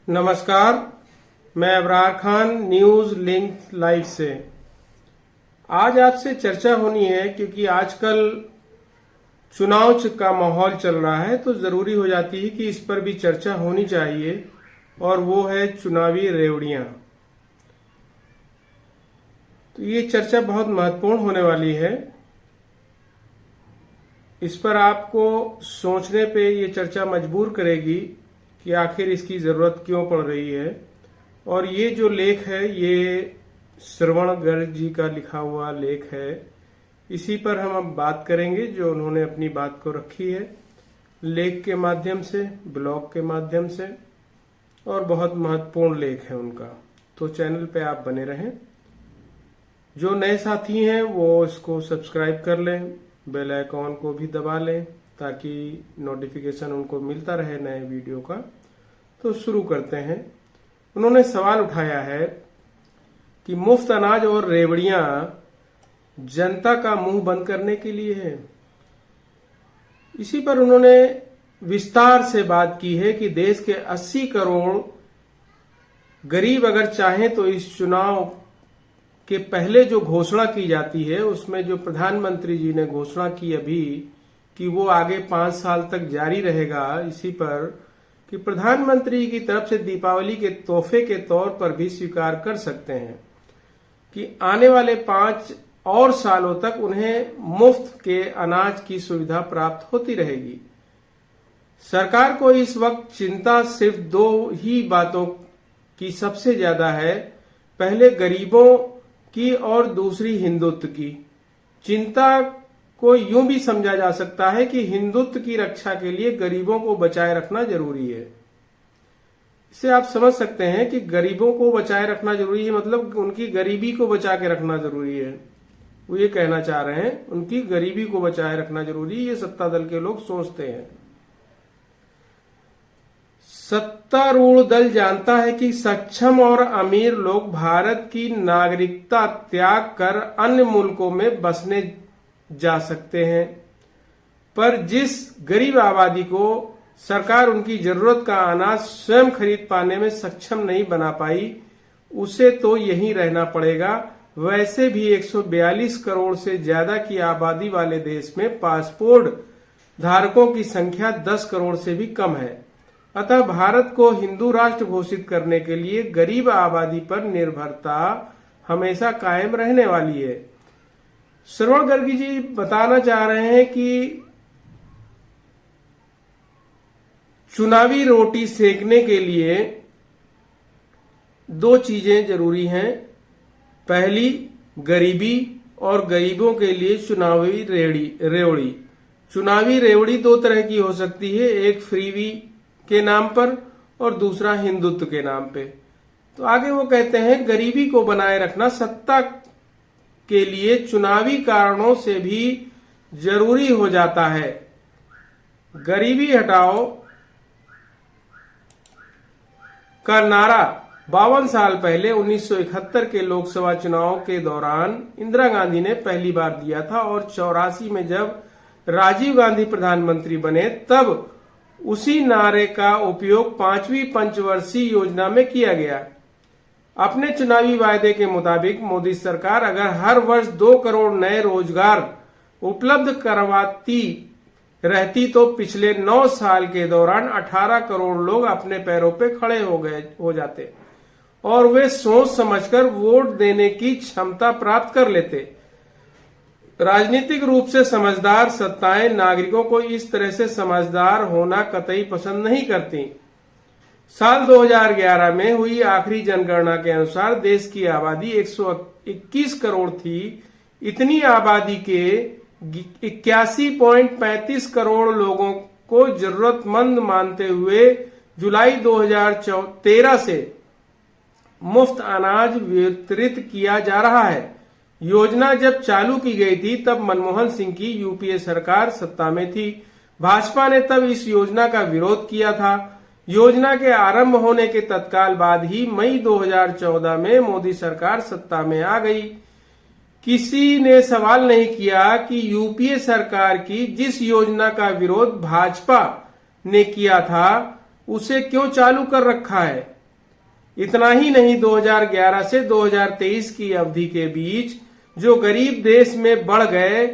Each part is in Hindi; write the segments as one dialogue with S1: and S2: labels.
S1: नमस्कार, मैं Abrar Khan news link live से। आज आपसे चर्चा होनी है क्योंकि आजकल चुनाव का माहौल चल रहा है, तो जरूरी हो जाती है कि इस पर भी चर्चा होनी चाहिए, और वो है चुनावी रेवड़ियां। तो ये चर्चा बहुत महत्वपूर्ण होने वाली है। इस पर आपको सोचने पे ये चर्चा मजबूर करेगी कि आखिर इसकी जरूरत क्यों पड़ रही है। और ये जो लेख है ये श्रवण गर्ग जी का लिखा हुआ लेख है। इसी पर हम अब बात करेंगे, जो उन्होंने अपनी बात को रखी है लेख के माध्यम से, ब्लॉग के माध्यम से, और बहुत महत्वपूर्ण लेख है उनका। तो चैनल पे आप बने रहें। जो नए साथी हैं वो इसको सब्सक्राइब कर लें, बेल आइकॉन को भी दबा लें ताकि नोटिफिकेशन उनको मिलता रहे नए वीडियो का। तो शुरू करते हैं। उन्होंने सवाल उठाया है कि मुफ्त अनाज और रेवड़ियां जनता का मुंह बंद करने के लिए है। इसी पर उन्होंने विस्तार से बात की है कि देश के 80 करोड़ गरीब अगर चाहें तो इस चुनाव के पहले जो घोषणा की जाती है उसमें जो प्रधानमंत्री जी ने घोषणा की अभी कि वो आगे 5 साल तक जारी रहेगा, इसी पर कि प्रधानमंत्री की तरफ से दीपावली के तोहफे के तौर पर भी स्वीकार कर सकते हैं कि आने वाले 5 और सालों तक उन्हें मुफ्त के अनाज की सुविधा प्राप्त होती रहेगी। सरकार को इस वक्त चिंता सिर्फ 2 ही बातों की सबसे ज्यादा है, पहले गरीबों की और दूसरी हिंदुत्व की। चिंता को यूं भी समझा जा सकता है कि हिंदुत्व की रक्षा के लिए गरीबों को बचाए रखना जरूरी है। इससे आप समझ सकते हैं कि गरीबों को बचाए रखना जरूरी है, मतलब उनकी गरीबी को बचा के रखना जरूरी है। वो ये कहना चाह रहे हैं उनकी गरीबी को बचाए रखना जरूरी है। ये सत्ता दल के लोग सोचते हैं। सत्तारूढ़ दल जानता है कि सक्षम और अमीर लोग भारत की नागरिकता त्याग कर अन्य मुल्कों में बसने जा सकते हैं, पर जिस गरीब आबादी को सरकार उनकी जरूरत का अनाज स्वयं खरीद पाने में सक्षम नहीं बना पाई, उसे तो यहीं रहना पड़ेगा। वैसे भी 142 करोड़ से ज्यादा की आबादी वाले देश में पासपोर्ट धारकों की संख्या 10 करोड़ से भी कम है। अतः भारत को हिंदू राष्ट्र घोषित करने के लिए गरीब आबादी पर निर्भरता हमेशा कायम रहने वाली है। श्रवण गर्ग जी बताना चाह रहे हैं कि चुनावी रोटी सेकने के लिए 2 चीजें जरूरी हैं। पहली गरीबी, और गरीबों के लिए चुनावी रेवड़ी। चुनावी रेवड़ी 2 तरह की हो सकती है, एक फ्रीवी के नाम पर और दूसरा हिंदुत्व के नाम पे। तो आगे वो कहते हैं गरीबी को बनाए रखना सत्ता के लिए चुनावी कारणों से भी जरूरी हो जाता है। गरीबी हटाओ का नारा 52 साल पहले 1971 के लोकसभा चुनाव के दौरान इंदिरा गांधी ने पहली बार दिया था, और 84 में जब राजीव गांधी प्रधानमंत्री बने तब उसी नारे का उपयोग 5वीं पंचवर्षीय योजना में किया गया। अपने चुनावी वायदे के मुताबिक मोदी सरकार अगर हर वर्ष 2 करोड़ नए रोजगार उपलब्ध करवाती रहती तो पिछले 9 साल के दौरान 18 करोड़ लोग अपने पैरों पे खड़े हो जाते और वे सोच समझकर वोट देने की क्षमता प्राप्त कर लेते। राजनीतिक रूप से समझदार सत्ताएं नागरिकों को इस तरह से समझदार होना कतई पसंद नहीं करती। साल 2011 में हुई आखिरी जनगणना के अनुसार देश की आबादी 121 करोड़ थी। इतनी आबादी के 81.35 करोड़ लोगों को जरूरतमंद मानते हुए जुलाई 2013 से मुफ्त अनाज वितरित किया जा रहा है। योजना जब चालू की गई थी तब मनमोहन सिंह की यूपीए सरकार सत्ता में थी। भाजपा ने तब इस योजना का विरोध किया था। योजना के आरंभ होने के तत्काल बाद ही मई 2014 में मोदी सरकार सत्ता में आ गई। किसी ने सवाल नहीं किया कि यूपीए सरकार की जिस योजना का विरोध भाजपा ने किया था उसे क्यों चालू कर रखा है। इतना ही नहीं, 2011 से 2023 की अवधि के बीच जो गरीब देश में बढ़ गए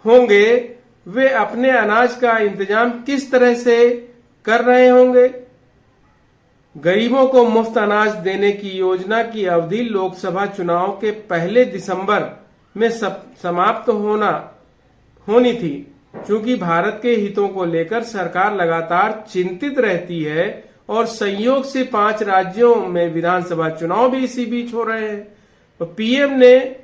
S1: होंगे वे अपने अनाज का इंतजाम किस तरह से कर रहे होंगे। गरीबों को मुफ्त अनाज देने की योजना की अवधि लोकसभा चुनाव के पहले दिसंबर में समाप्त होनी थी। चूंकि भारत के हितों को लेकर सरकार लगातार चिंतित रहती है और संयोग से 5 राज्यों में विधानसभा चुनाव भी इसी बीच हो रहे हैं, तो पीएम ने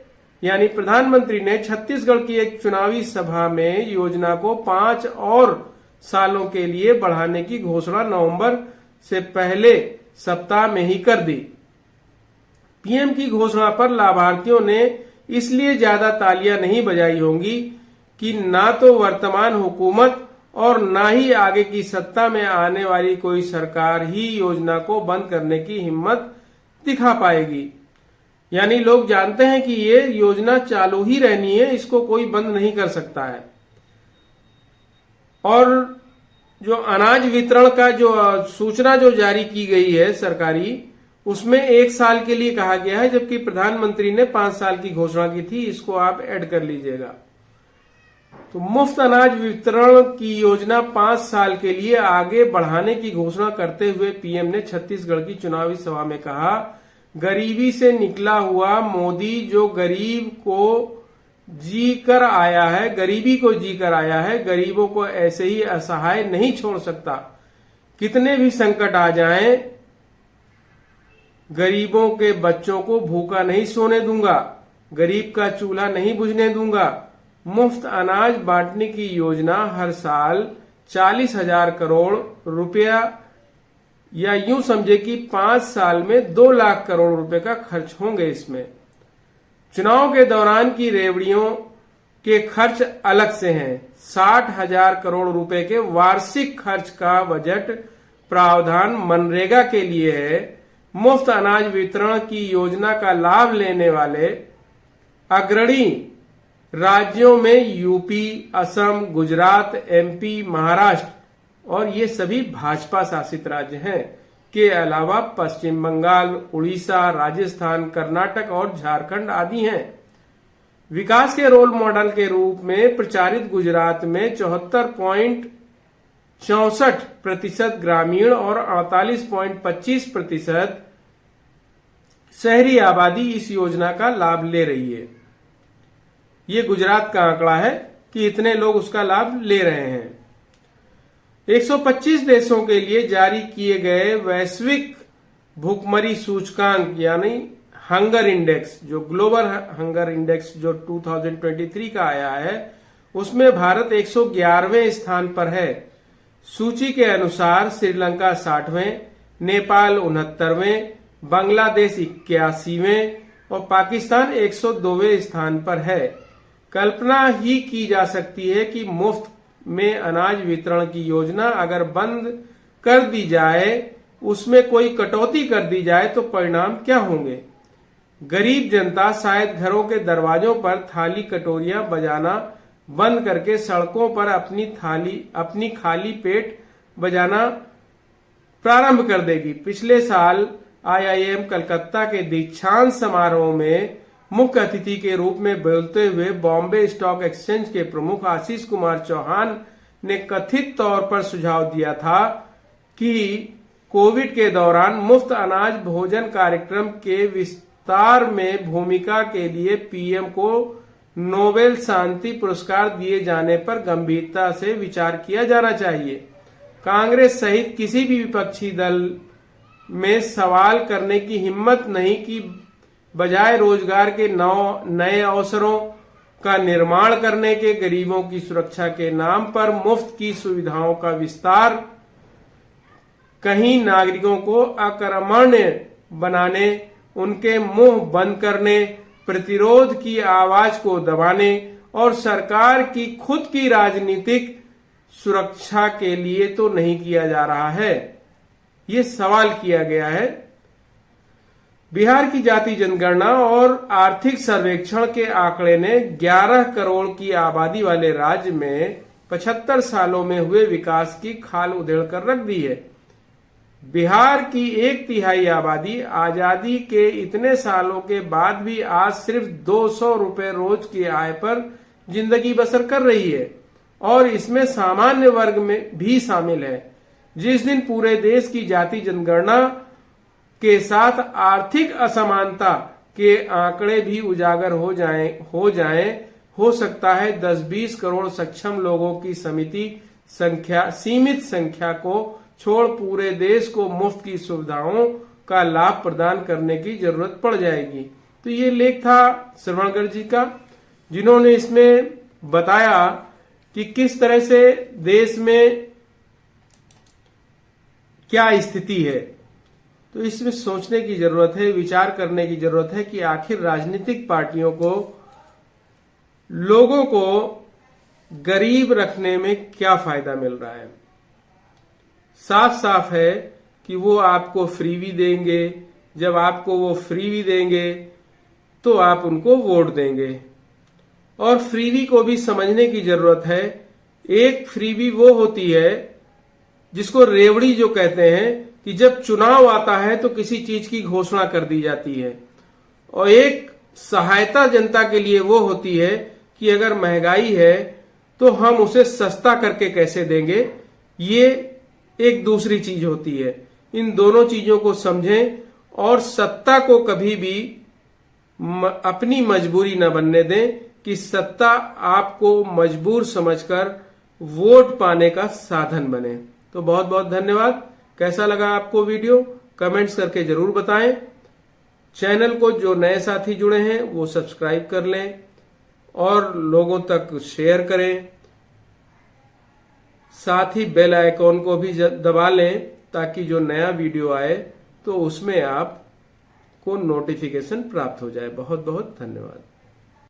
S1: यानी प्रधानमंत्री ने छत्तीसगढ़ की एक चुनावी सभा में योजना को 5 और सालों के लिए बढ़ाने की घोषणा नवंबर से पहले सप्ताह में ही कर दी। पीएम की घोषणा पर लाभार्थियों ने इसलिए ज्यादा तालियां नहीं बजाई होंगी कि ना तो वर्तमान हुकूमत और ना ही आगे की सत्ता में आने वाली कोई सरकार ही योजना को बंद करने की हिम्मत दिखा पाएगी। यानी लोग जानते हैं कि ये योजना चालू ही रहनी है, इसको कोई बंद नहीं कर सकता है। और जो अनाज वितरण का जो सूचना जो जारी की गई है सरकारी, उसमें 1 साल के लिए कहा गया है, जबकि प्रधानमंत्री ने 5 साल की घोषणा की थी। इसको आप ऐड कर लीजिएगा। तो मुफ्त अनाज वितरण की योजना 5 साल के लिए आगे बढ़ाने की घोषणा करते हुए पीएम ने छत्तीसगढ़ की चुनावी सभा में कहा, गरीबी से निकला हुआ मोदी जो गरीब को जी कर आया है, गरीबी को जी कर आया है, गरीबों को ऐसे ही असहाय नहीं छोड़ सकता। कितने भी संकट आ जाएं, गरीबों के बच्चों को भूखा नहीं सोने दूंगा, गरीब का चूल्हा नहीं बुझने दूंगा। मुफ्त अनाज बांटने की योजना हर साल 40,000 करोड़ रुपया या यूं समझे कि 5 साल में 2 लाख करोड़ रुपए का खर्च होंगे। इसमें चुनाव के दौरान की रेवड़ियों के खर्च अलग से हैं। 60,000 करोड़ रुपए के वार्षिक खर्च का बजट प्रावधान मनरेगा के लिए है। मुफ्त अनाज वितरण की योजना का लाभ लेने वाले अग्रणी राज्यों में यूपी, असम, गुजरात, एमपी, महाराष्ट्र और ये सभी भाजपा शासित राज्य हैं, के अलावा पश्चिम बंगाल, उड़ीसा, राजस्थान, कर्नाटक और झारखंड आदि हैं। विकास के रोल मॉडल के रूप में प्रचारित गुजरात में 74.64% ग्रामीण और 48.25% शहरी आबादी इस योजना का लाभ ले रही है। ये गुजरात का आंकड़ा है कि इतने लोग उसका लाभ ले रहे हैं। 125 देशों के लिए जारी किए गए वैश्विक भूखमरी सूचकांक यानी हंगर इंडेक्स, जो ग्लोबल हंगर इंडेक्स जो 2023 का आया है, उसमें भारत 111वें स्थान पर है। सूची के अनुसार श्रीलंका 60वें, नेपाल 69वें, बांग्लादेश 81वें और पाकिस्तान 102वें स्थान पर है। कल्पना ही की जा सकती है कि मुफ्त में अनाज वितरण की योजना अगर बंद कर दी जाए, उसमें कोई कटौती कर दी जाए तो परिणाम क्या होंगे। गरीब जनता शायद घरों के दरवाजों पर थाली कटोरियां बजाना बंद करके सड़कों पर अपनी खाली पेट बजाना प्रारंभ कर देगी। पिछले साल आईआईएम कलकत्ता के दीक्षांत समारोह में मुख्य अतिथि के रूप में बोलते हुए बॉम्बे स्टॉक एक्सचेंज के प्रमुख आशीष कुमार चौहान ने कथित तौर पर सुझाव दिया था कि कोविड के दौरान मुफ्त अनाज भोजन कार्यक्रम के विस्तार में भूमिका के लिए पीएम को नोबेल शांति पुरस्कार दिए जाने पर गंभीरता से विचार किया जाना चाहिए। कांग्रेस सहित किसी भी विपक्षी दल में सवाल करने की हिम्मत नहीं कि बजाय रोजगार के नए अवसरों का निर्माण करने के, गरीबों की सुरक्षा के नाम पर मुफ्त की सुविधाओं का विस्तार, कहीं नागरिकों को अकर्मण्य बनाने, उनके मुंह बंद करने, प्रतिरोध की आवाज को दबाने और सरकार की खुद की राजनीतिक सुरक्षा के लिए तो नहीं किया जा रहा है। ये सवाल किया गया है। बिहार की जाति जनगणना और आर्थिक सर्वेक्षण के आंकड़े ने 11 करोड़ की आबादी वाले राज्य में 75 सालों में हुए विकास की खाल उधेड़ कर रख दी है। बिहार की 1/3 आबादी आजादी के इतने सालों के बाद भी आज सिर्फ 200 रुपए रोज की आय पर जिंदगी बसर कर रही है और इसमें सामान्य वर्ग में भी शामिल है। जिस दिन पूरे देश की जाति जनगणना के साथ आर्थिक असमानता के आंकड़े भी उजागर हो सकता है 10-20 करोड़ सक्षम लोगों की सीमित संख्या को छोड़ पूरे देश को मुफ्त की सुविधाओं का लाभ प्रदान करने की जरूरत पड़ जाएगी। तो ये लेख था श्रवणगढ़ जी का, जिन्होंने इसमें बताया कि किस तरह से देश में क्या स्थिति है। तो इसमें सोचने की जरूरत है, विचार करने की जरूरत है कि आखिर राजनीतिक पार्टियों को लोगों को गरीब रखने में क्या फायदा मिल रहा है। साफ साफ है कि वो आपको फ्रीबी देंगे, जब आपको वो फ्रीबी देंगे तो आप उनको वोट देंगे। और फ्रीबी को भी समझने की जरूरत है। एक फ्रीबी वो होती है जिसको रेवड़ी जो कहते हैं, कि जब चुनाव आता है तो किसी चीज की घोषणा कर दी जाती है, और एक सहायता जनता के लिए वो होती है कि अगर महंगाई है तो हम उसे सस्ता करके कैसे देंगे, ये एक दूसरी चीज होती है। इन दोनों चीजों को समझें और सत्ता को कभी भी अपनी मजबूरी न बनने दें कि सत्ता आपको मजबूर समझकर वोट पाने का साधन बने। तो बहुत बहुत धन्यवाद। कैसा लगा आपको वीडियो, कमेंट्स करके जरूर बताएं। चैनल को जो नए साथी जुड़े हैं वो सब्सक्राइब कर लें और लोगों तक शेयर करें। साथ ही बेल आइकॉन को भी दबा लें ताकि जो नया वीडियो आए तो उसमें आपको नोटिफिकेशन प्राप्त हो जाए। बहुत बहुत धन्यवाद।